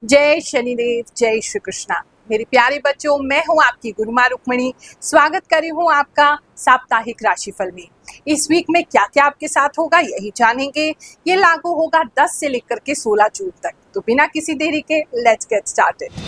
जय शनिदेव, जय श्री कृष्णा। मेरे प्यारे बच्चों, मैं हूं आपकी गुरुमा रुक्मणी। स्वागत करी हूं आपका साप्ताहिक राशिफल में। इस वीक में क्या क्या आपके साथ होगा यही जानेंगे। ये लागू होगा 10 से लेकर के 16 जून तक। तो बिना किसी देरी के लेट्स गेट स्टार्टेड।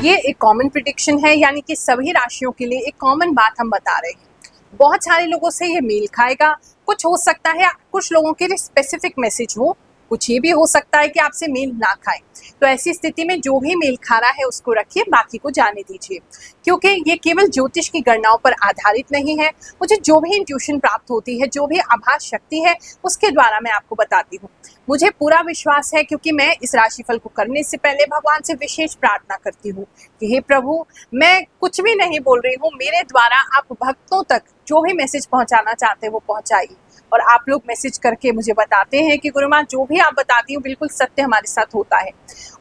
ये एक कॉमन प्रिडिक्शन है, यानी कि सभी राशियों के लिए एक कॉमन बात हम बता रहे हैं। बहुत सारे लोगों से ये मेल खाएगा। कुछ हो सकता है कुछ लोगों के लिए स्पेसिफिक मैसेज हो, कुछ ये भी हो सकता है कि आपसे मेल ना खाए। तो ऐसी स्थिति में जो भी मेल खा रहा है उसको रखिए, बाकी को जाने दीजिए, क्योंकि ये केवल ज्योतिष की गणनाओं पर आधारित नहीं है। मुझे जो भी इंट्यूशन प्राप्त होती है, जो भी आभास शक्ति है, उसके द्वारा मैं आपको बताती हूँ। मुझे पूरा विश्वास है, क्योंकि मैं इस राशिफल को करने से पहले भगवान से विशेष प्रार्थना करती हूँ कि हे प्रभु, मैं कुछ भी नहीं बोल रही हूँ, मेरे द्वारा आप भक्तों तक जो भी मैसेज पहुंचाना चाहते हैं वो पहुंचाइए। और आप लोग मैसेज करके मुझे बताते हैं कि गुरुमा, जो भी आप बताती हूँ बिल्कुल सत्य हमारे साथ होता है।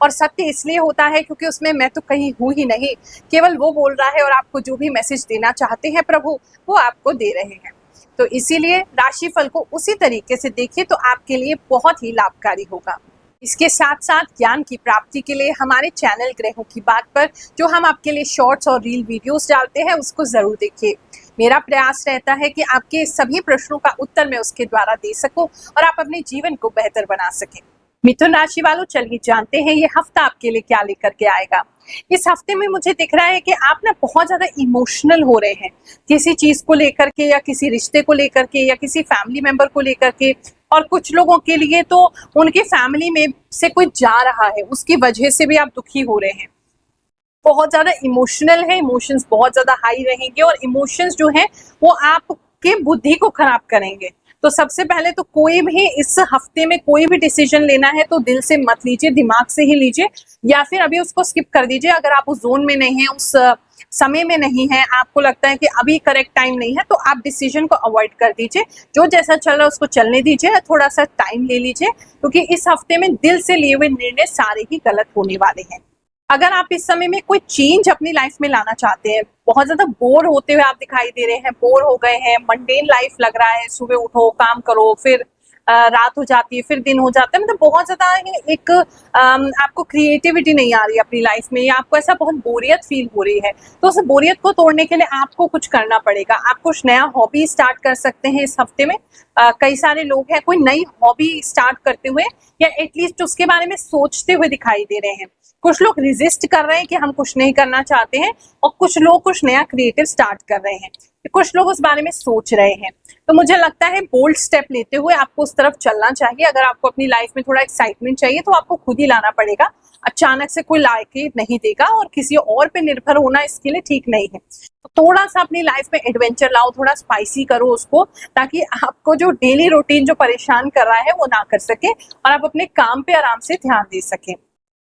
और सत्य इसलिए होता है क्योंकि उसमें मैं तो कहीं हूँ ही नहीं, केवल वो बोल रहा है और आपको जो भी मैसेज देना चाहते हैं प्रभु, वो आपको दे रहे हैं। तो इसीलिए राशिफल को उसी तरीके से देखिए तो आपके लिए बहुत ही लाभकारी होगा। इसके साथ साथ ज्ञान की प्राप्ति के लिए हमारे चैनल ग्रहों की बात पर जो हम आपके लिए शॉर्ट्स और रील वीडियोस डालते हैं, उसको जरूर देखिए। मेरा प्रयास रहता है कि आपके सभी प्रश्नों का उत्तर मैं उसके द्वारा दे सकूं और आप अपने जीवन को बेहतर बना सकें। मिथुन राशि वालों, चलिए जानते हैं ये हफ्ता आपके लिए क्या लेकर के आएगा। इस हफ्ते में मुझे दिख रहा है कि आप ना बहुत ज्यादा इमोशनल हो रहे हैं, किसी चीज को लेकर के या किसी रिश्ते को लेकर के या किसी फैमिली मेंबर को लेकर के। और कुछ लोगों के लिए तो उनके फैमिली में से कोई जा रहा है, उसकी वजह से भी आप दुखी हो रहे हैं। बहुत ज्यादा इमोशनल है, इमोशंस बहुत ज्यादा हाई रहेंगे और इमोशंस जो है वो आपके बुद्धि को खराब करेंगे। तो सबसे पहले तो कोई भी इस हफ्ते में कोई भी डिसीजन लेना है तो दिल से मत लीजिए, दिमाग से ही लीजिए, या फिर अभी उसको स्किप कर दीजिए। अगर आप उस जोन में नहीं है, उस समय में नहीं है, आपको लगता है कि अभी करेक्ट टाइम नहीं है, तो आप डिसीजन को अवॉइड कर दीजिए। जो जैसा चल रहा है उसको चलने दीजिए, थोड़ा सा टाइम ले लीजिए, क्योंकि इस हफ्ते में दिल से लिए हुए निर्णय सारे ही गलत होने वाले हैं। अगर आप इस समय में कोई चेंज अपनी लाइफ में लाना चाहते हैं, बहुत ज्यादा बोर होते हुए आप दिखाई दे रहे हैं, बोर हो गए हैं, मंडेन लाइफ लग रहा है, सुबह उठो काम करो, फिर रात हो जाती है, फिर दिन हो जाता है, मतलब बहुत ज्यादा एक आपको क्रिएटिविटी नहीं आ रही है अपनी लाइफ में, या आपको ऐसा बहुत बोरियत फील हो रही है, तो उस बोरियत को तोड़ने के लिए आपको कुछ करना पड़ेगा। आप कुछ नया हॉबी स्टार्ट कर सकते हैं इस हफ्ते में। कई सारे लोग हैं कोई नई हॉबी स्टार्ट करते हुए या एटलीस्ट उसके बारे में सोचते हुए दिखाई दे रहे हैं। कुछ लोग रिजिस्ट कर रहे हैं कि हम कुछ नहीं करना चाहते हैं, और कुछ लोग कुछ नया क्रिएटिव स्टार्ट कर रहे हैं, कुछ लोग उस बारे में सोच रहे हैं। तो मुझे लगता है बोल्ड स्टेप लेते हुए आपको उस तरफ चलना चाहिए। अगर आपको अपनी लाइफ में थोड़ा एक्साइटमेंट चाहिए तो आपको खुद ही लाना पड़ेगा, अचानक से कोई ला के नहीं देगा, और किसी और पे निर्भर होना इसके लिए ठीक नहीं है। तो थोड़ा सा अपनी लाइफ में एडवेंचर लाओ, थोड़ा स्पाइसी करो उसको, ताकि आपको जो डेली रूटीन जो परेशान कर रहा है वो ना कर सके और आप अपने काम पे आराम से ध्यान दे सकें।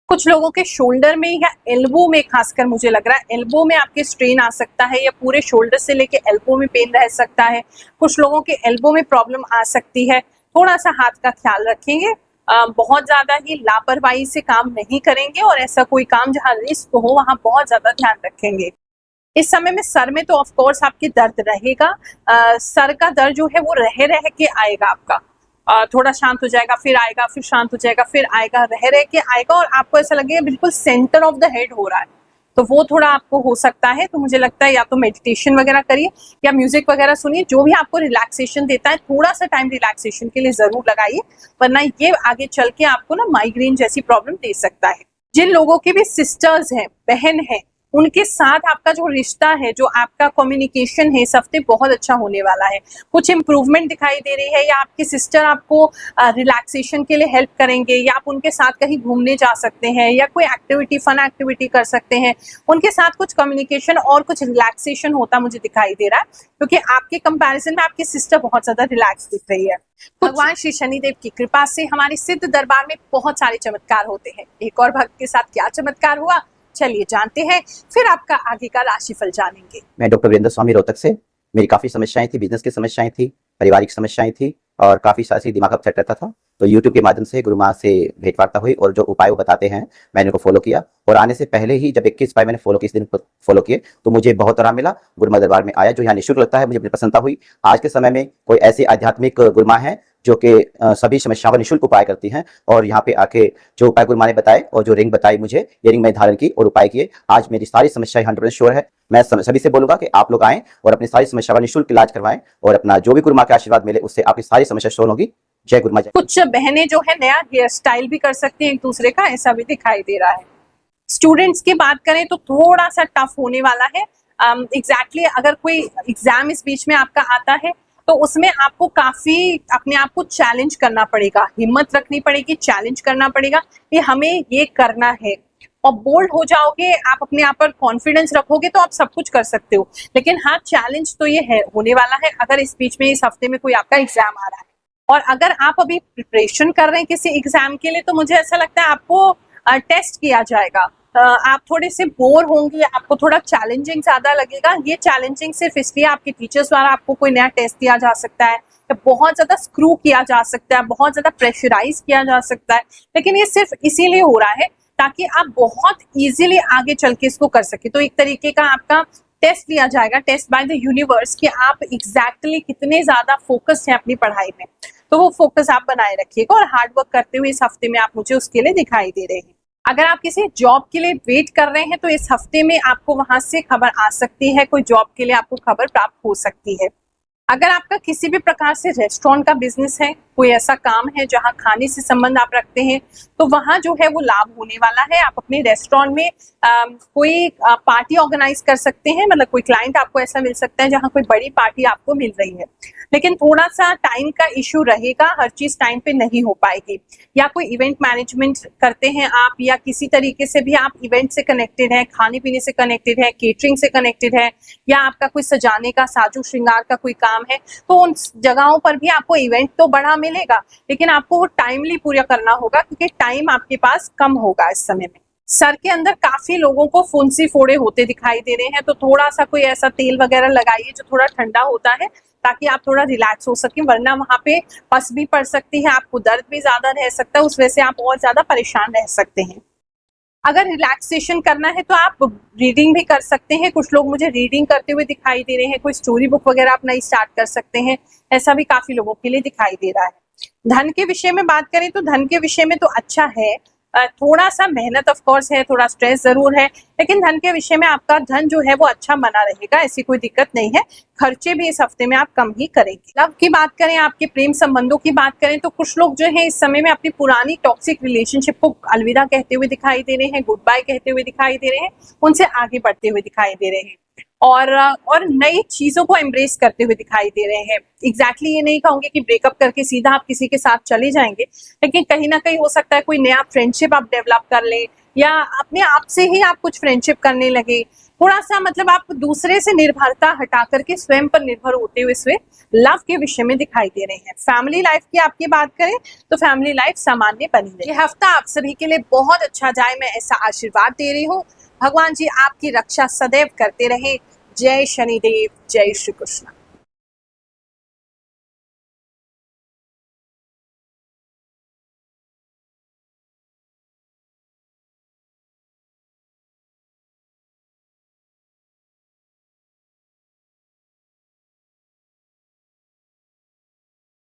कुछ लोगों के शोल्डर में या एल्बो में, खासकर मुझे लग रहा है एल्बो में आपके स्ट्रेन आ सकता है, या पूरे शोल्डर से लेके एल्बो में पेन रह सकता है। कुछ लोगों के एल्बो में प्रॉब्लम आ सकती है। थोड़ा सा हाथ का ख्याल रखेंगे, बहुत ज्यादा ही लापरवाही से काम नहीं करेंगे, और ऐसा कोई काम जहाँ रिस्क हो वहां बहुत ज्यादा ध्यान रखेंगे। इस समय में सर में तो ऑफ कोर्स आपके दर्द रहेगा। सर का दर्द जो है वो रह के आएगा आपका, थोड़ा शांत हो जाएगा, फिर आएगा, फिर शांत हो जाएगा, फिर आएगा, रह के आएगा, और आपको ऐसा लगेगा बिल्कुल सेंटर ऑफ द हेड हो रहा है। तो वो थोड़ा आपको हो सकता है। तो मुझे लगता है या तो मेडिटेशन वगैरह करिए या म्यूजिक वगैरह सुनिए, जो भी आपको रिलैक्सेशन देता है। थोड़ा सा टाइम रिलैक्सेशन के लिए जरूर लगाइए, वरना ये आगे चल के आपको ना माइग्रेन जैसी प्रॉब्लम दे सकता है। जिन लोगों के भी सिस्टर्स हैं, बहन है, उनके साथ आपका जो रिश्ता है, जो आपका कम्युनिकेशन है, इस हफ्ते बहुत अच्छा होने वाला है। कुछ इंप्रूवमेंट दिखाई दे रही है, या आपके सिस्टर आपको रिलैक्सेशन के लिए हेल्प करेंगे, या आप उनके साथ कहीं घूमने जा सकते हैं, या कोई एक्टिविटी, फन एक्टिविटी कर सकते हैं। उनके साथ कुछ कम्युनिकेशन और कुछ रिलैक्सेशन होता मुझे दिखाई दे रहा है, क्योंकि आपके कंपैरिजन में आपकी सिस्टर बहुत ज्यादा रिलैक्स दिख रही है। भगवान श्री शनिदेव की कृपा से हमारे सिद्ध दरबार में बहुत सारे चमत्कार होते हैं। एक और भक्त के साथ क्या चमत्कार हुआ, चलिए जानते हैं, फिर आपका आगे का राशिफल जानेंगे। मैं डॉक्टर वीरेंद्र स्वामी रोहतक से। मेरी काफ़ी समस्याएं थी, बिजनेस की समस्याएं थी, पारिवारिक समस्याएं थी, और काफ़ी सारी दिमाग अपसेट रहता था। तो यूट्यूब के माध्यम से गुरु माँ से भेंट वार्ता हुई और जो उपाय वो बताते हैं मैंने उनको फॉलो किया। और आने से पहले ही जब 21 उपाय मैंने फॉलो किए, इस दिन फॉलो किए, तो मुझे बहुत आराम मिला। गुरु माँ दरबार में आया जो यहाँ निःशुल्क लगता है, मुझे बड़ी प्रसन्नता हुई। आज के समय में कोई ऐसी आध्यात्मिक गुरु माँ है जो कि सभी समस्याओं का निःशुल्क उपाय करती हैं। और यहाँ पे आके जो उपाय गुरु माँ ने बताए और जो रिंग बताई मुझे, ये रिंग मैंने धारण की और उपाय किए। आज मेरी सारी समस्याएं 100% श्योर है। मैं सभी से बोलूंगा कि आप लोग आएं और अपनी सारी समस्या का निःशुल्क इलाज करवाएं और अपना जो भी गुरु माँ के आशीर्वाद मिले उससे आपकी सारी समस्या सॉल्व होगी। जय गुरु माँ। कुछ बहनें जो है नया हेयर स्टाइल भी कर सकती हैं एक दूसरे का, ऐसा भी दिखाई दे रहा है। स्टूडेंट्स की बात करें तो थोड़ा सा टफ होने वाला है। एग्जैक्टली अगर कोई एग्जाम इस बीच में आपका आता है तो उसमें आपको काफी अपने आप को चैलेंज करना पड़ेगा, हिम्मत रखनी पड़ेगी, चैलेंज करना पड़ेगा कि हमें ये करना है। और बोल्ड हो जाओगे, आप अपने आप पर कॉन्फिडेंस रखोगे तो आप सब कुछ कर सकते हो। लेकिन हाँ, चैलेंज तो ये है, होने वाला है अगर इस बीच में इस हफ्ते में कोई आपका एग्जाम आ रहा है। और अगर आप अभी प्रिपरेशन कर रहे हैं किसी एग्जाम के लिए तो मुझे ऐसा लगता है आपको टेस्ट किया जाएगा। आप थोड़े से बोर होंगे, आपको थोड़ा चैलेंजिंग ज्यादा लगेगा। ये चैलेंजिंग सिर्फ इसलिए आपके टीचर्स द्वारा आपको कोई नया टेस्ट दिया जा सकता है, या बहुत ज्यादा स्क्रू किया जा सकता है, बहुत ज्यादा प्रेशराइज किया जा सकता है। लेकिन ये सिर्फ इसीलिए हो रहा है ताकि आप बहुत इजीली आगे चल के इसको कर सके। तो एक तरीके का आपका टेस्ट लिया जाएगा, टेस्ट बाय द यूनिवर्स, कि आप एग्जैक्टली कितने ज्यादा फोकस्ड हैं अपनी पढ़ाई में। तो वो फोकस आप बनाए रखिएगा और हार्ड वर्क करते हुए इस हफ्ते में आप मुझे उसके लिए दिखाई दे रहे हैं। अगर आप किसी जॉब के लिए वेट कर रहे हैं तो इस हफ्ते में आपको वहां से खबर आ सकती है, कोई जॉब के लिए आपको खबर प्राप्त हो सकती है। अगर आपका किसी भी प्रकार से रेस्टोरेंट का बिजनेस है, कोई ऐसा काम है जहां खाने से संबंध आप रखते हैं, तो वहां जो है वो लाभ होने वाला है। आप अपने रेस्टोरेंट में कोई पार्टी ऑर्गेनाइज कर सकते हैं, मतलब कोई क्लाइंट आपको ऐसा मिल सकता है जहां कोई बड़ी पार्टी आपको मिल रही है। लेकिन थोड़ा सा टाइम का इश्यू रहेगा, हर चीज टाइम पे नहीं हो पाएगी। या कोई इवेंट मैनेजमेंट करते हैं आप, या किसी तरीके से भी आप इवेंट से कनेक्टेड है, खाने पीने से कनेक्टेड है, केटरिंग से कनेक्टेड है, या आपका कोई सजाने का, साजो श्रृंगार का कोई काम है, तो उन जगहों पर भी आपको इवेंट तो बड़ा मिलेगा, लेकिन आपको वो टाइमली पूरा करना होगा क्योंकि टाइम आपके पास कम होगा इस समय में। सर के अंदर काफी लोगों को फुंसी फोड़े होते दिखाई दे रहे हैं, तो थोड़ा सा कोई ऐसा तेल वगैरह लगाइए जो थोड़ा ठंडा होता है, ताकि आप थोड़ा रिलैक्स हो सके। वरना वहां पे पस भी पड़ सकती है, आपको दर्द भी ज्यादा रह सकता है, उस वजह से आप और ज्यादा परेशान रह सकते हैं। अगर रिलैक्सेशन करना है तो आप रीडिंग भी कर सकते हैं। कुछ लोग मुझे रीडिंग करते हुए दिखाई दे रहे हैं, कोई स्टोरी बुक वगैरह अपना स्टार्ट कर सकते हैं, ऐसा भी काफी लोगों के लिए दिखाई दे रहा है। धन के विषय में बात करें तो धन के विषय में तो अच्छा है, थोड़ा सा मेहनत ऑफ कोर्स है, थोड़ा स्ट्रेस जरूर है, लेकिन धन के विषय में आपका धन जो है वो अच्छा बना रहेगा, ऐसी कोई दिक्कत नहीं है। खर्चे भी इस हफ्ते में आप कम ही करेंगे। लव की बात करें, आपके प्रेम संबंधों की बात करें, तो कुछ लोग जो है इस समय में अपनी पुरानी टॉक्सिक रिलेशनशिप को अलविदा कहते हुए दिखाई दे रहे हैं, गुड बाय कहते हुए दिखाई दे रहे हैं, उनसे आगे बढ़ते हुए दिखाई दे रहे हैं और नई चीजों को एम्ब्रेस करते हुए दिखाई दे रहे हैं। एग्जैक्टली ये नहीं कहूंगी कि ब्रेकअप करके सीधा आप किसी के साथ चले जाएंगे, लेकिन कहीं ना कहीं हो सकता है कोई नया फ्रेंडशिप आप डेवलप कर लें, या अपने आप से ही आप कुछ फ्रेंडशिप करने लगे। थोड़ा सा मतलब आप दूसरे से निर्भरता हटा करके स्वयं पर निर्भर होते हुए इसमें लव के विषय में दिखाई दे रहे हैं। फैमिली लाइफ की आपकी बात करें तो फैमिली लाइफ सामान्य बनी रही। ये हफ्ता आप सभी के लिए बहुत अच्छा जाए, मैं ऐसा आशीर्वाद दे रही हूँ। भगवान जी आपकी रक्षा सदैव करते रहे। जय शनिदेव, जय श्री कृष्ण।